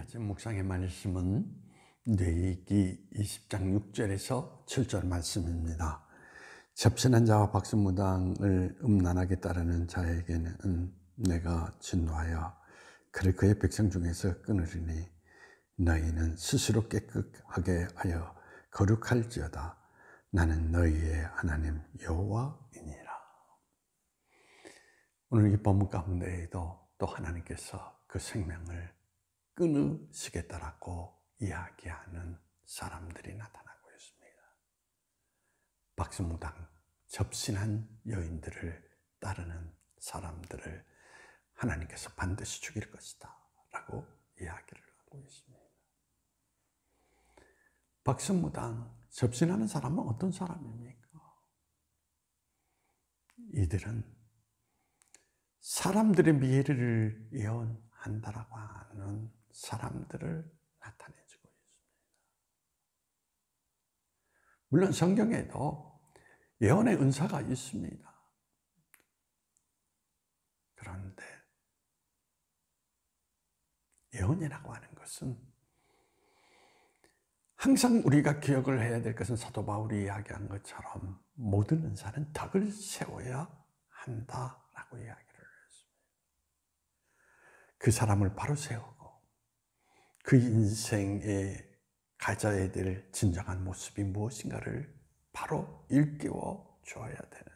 아침 묵상의 말씀은 뇌기 20장 6절에서 7절 말씀입니다. 접신한 자와 박수무당을 음란하게 따르는 자에게는 내가 진노하여 그를 그의 백성 중에서 끊으리니 너희는 스스로 깨끗하게 하여 거룩할지어다. 나는 너희의 하나님 여호와이니라. 오늘 이 본문 가운데에도 또 하나님께서 그 생명을 끊으시겠다라고 이야기하는 사람들이 나타나고 있습니다. 박수무당, 접신한 여인들을 따르는 사람들을 하나님께서 반드시 죽일 것이다 라고 이야기를 하고 있습니다. 박수무당, 접신하는 사람은 어떤 사람입니까? 이들은 사람들의 미래를 예언한다라고 하는 사람들을 나타내주고 있습니다. 물론 성경에도 예언의 은사가 있습니다. 그런데 예언이라고 하는 것은 항상 우리가 기억을 해야 될 것은 사도 바울이 이야기한 것처럼 모든 은사는 덕을 세워야 한다라고 이야기를 했습니다. 그 사람을 바로 세우고 그 인생에 가져야 될 진정한 모습이 무엇인가를 바로 일깨워 줘야 되는데,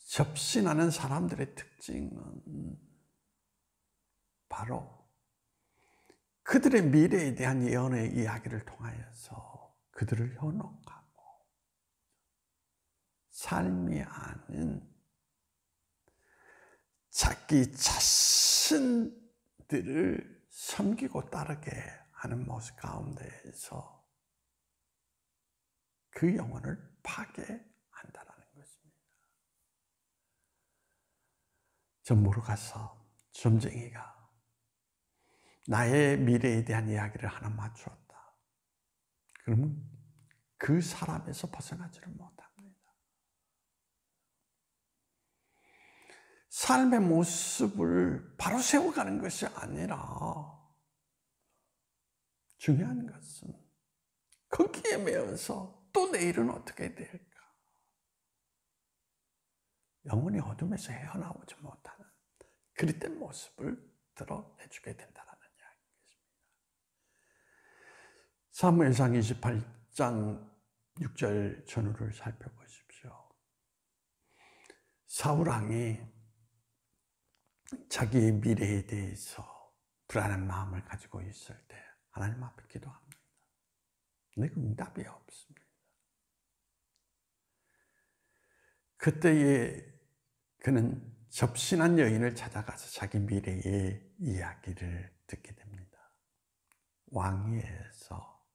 접신하는 사람들의 특징은 바로 그들의 미래에 대한 예언의 이야기를 통하여서 그들을 현혹하고 삶이 아닌 자기 자신들을 섬기고 따르게 하는 모습 가운데에서 그 영혼을 파괴한다는 것입니다. 전보로 가서 점쟁이가 나의 미래에 대한 이야기를 하나 맞추었다. 그러면 그 사람에서 벗어나지를 못합니다. 삶의 모습을 바로 세워가는 것이 아니라 중요한 것은 거기에 매여서 또 내일은 어떻게 될까? 영혼이 어둠에서 헤어나오지 못하는 그릇된 모습을 드러내주게 된다는 이야기입니다. 사무엘상 28장 6절 전후를 살펴보십시오. 사울왕이 자기의 미래에 대해서 불안한 마음을 가지고 있을 때 하나님 앞에 기도합니다. 근데 응답이 없습니다. 그때에 그는 접신한 여인을 찾아가서 자기 미래의 이야기를 듣게 됩니다. 왕위에서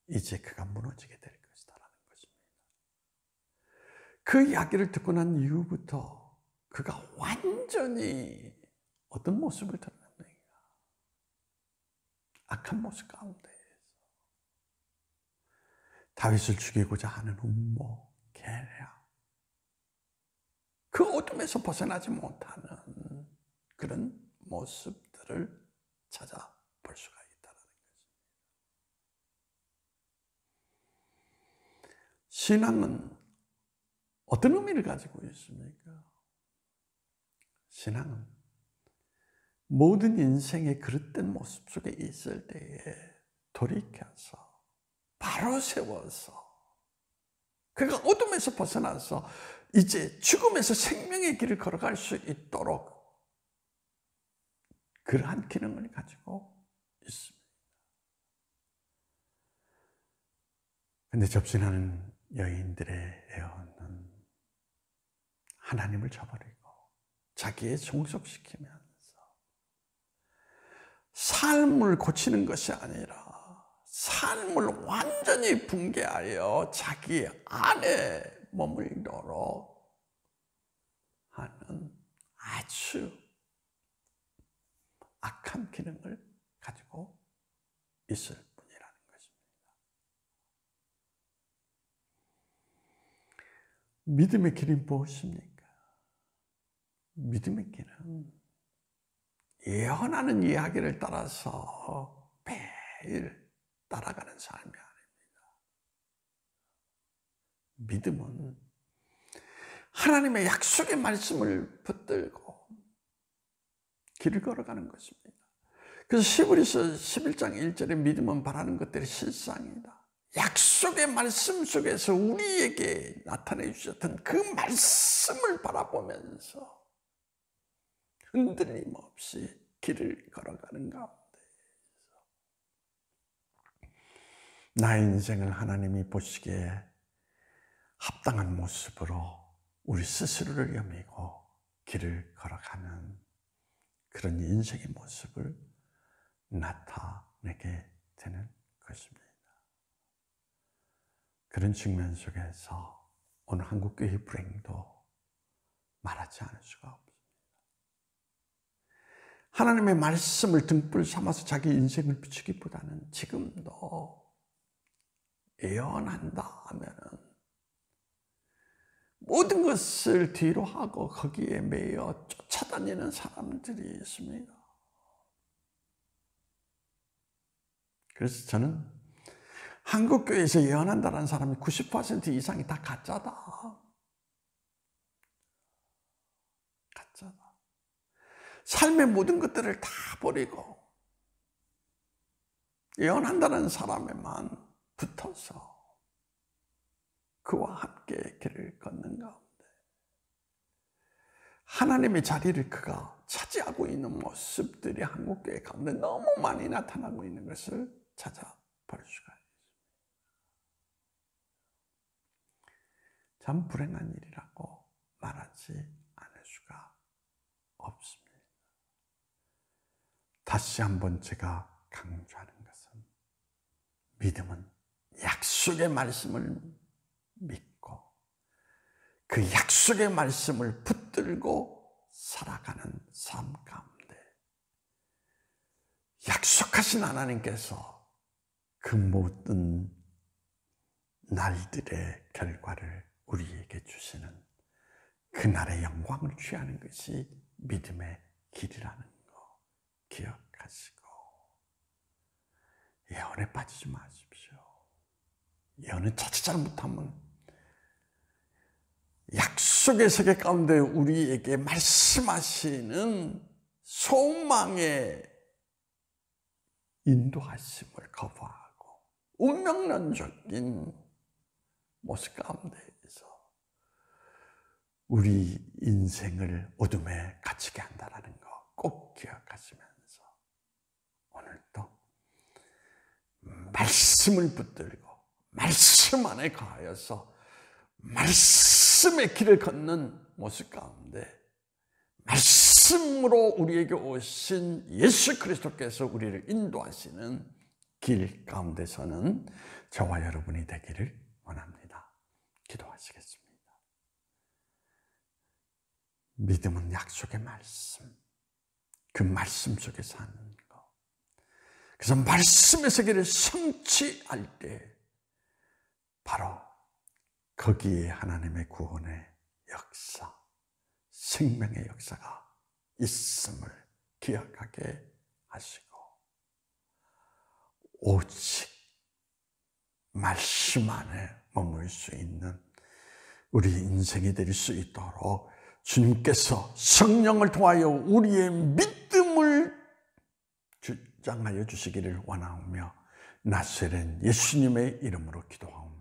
이제 그가 무너지게 될 것이다라는 것입니다. 그 이야기를 듣고 난 이후부터 그가 완전히 어떤 모습을 드러냅니까? 악한 모습 가운데에서 다윗을 죽이고자 하는 음모, 계략, 그 어둠에서 벗어나지 못하는 그런 모습들을 찾아볼 수가 있다는 것입니다. 신앙은 어떤 의미를 가지고 있습니까? 신앙은 모든 인생의 그릇된 모습 속에 있을 때에 돌이켜서 바로 세워서 그가 어둠에서 벗어나서 이제 죽음에서 생명의 길을 걸어갈 수 있도록 그러한 기능을 가지고 있습니다. 그런데 접신하는 여인들의 예언은 하나님을 저버리고 자기에 종속시키면서 삶을 고치는 것이 아니라 삶을 완전히 붕괴하여 자기 안에 머물도록 하는 아주 악한 기능을 가지고 있을 뿐이라는 것입니다. 믿음의 길이 무엇입니까? 믿음의 길은 예언하는 이야기를 따라서 매일 따라가는 삶이 아닙니다. 믿음은 하나님의 약속의 말씀을 붙들고 길을 걸어가는 것입니다. 그래서 히브리서 11장 1절에 믿음은 바라는 것들의 실상이다. 약속의 말씀 속에서 우리에게 나타내 주셨던 그 말씀을 바라보면서 흔들림 없이 길을 걸어가는 가운데 나의 인생을 하나님이 보시기에 합당한 모습으로 우리 스스로를 여미고 길을 걸어가는 그런 인생의 모습을 나타내게 되는 것입니다. 그런 측면 속에서 오늘 한국교회 불행도 말하지 않을 수가 없습니다. 하나님의 말씀을 등불 삼아서 자기 인생을 비추기보다는 지금도 예언한다 하면은 모든 것을 뒤로 하고 거기에 매여 쫓아다니는 사람들이 있습니다. 그래서 저는 한국교회에서 예언한다는 사람이 90% 이상이 다 가짜다. 가짜다. 삶의 모든 것들을 다 버리고 예언한다는 사람에만 붙어서 그와 함께 길을 걷는 가운데 하나님의 자리를 그가 차지하고 있는 모습들이 한국교회 가운데 너무 많이 나타나고 있는 것을 찾아볼 수가 있습니다. 참 불행한 일이라고 말하지 않을 수가 없습니다. 다시 한번 제가 강조하는 것은 믿음은 약속의 말씀을 믿고 그 약속의 말씀을 붙들고 살아가는 삶 가운데 약속하신 하나님께서 그 모든 날들의 결과를 우리에게 주시는 그날의 영광을 취하는 것이 믿음의 길이라는 거 기억하시고 예언에 빠지지 마십시오. 예언은 자칫 잘못하면 약속의 세계 가운데 우리에게 말씀하시는 소망의 인도하심을 거부하고 운명론적인 모습 가운데에서 우리 인생을 어둠에 갇히게 한다는 거 꼭 기억하시면서 오늘도 말씀을 붙들고 말씀 안에 거하여서 말씀의 길을 걷는 모습 가운데 말씀으로 우리에게 오신 예수 그리스도께서 우리를 인도하시는 길 가운데서는 저와 여러분이 되기를 원합니다. 기도하시겠습니다. 믿음은 약속의 말씀, 그 말씀 속에 사는 것. 그래서 말씀의 세계를 성취할 때 바로 거기에 하나님의 구원의 역사, 생명의 역사가 있음을 기억하게 하시고 오직 말씀 안에 머물 수 있는 우리 인생이 될 수 있도록 주님께서 성령을 통하여 우리의 믿음을 주장하여 주시기를 원하오며 나사렛 예수님의 이름으로 기도하옵나이다.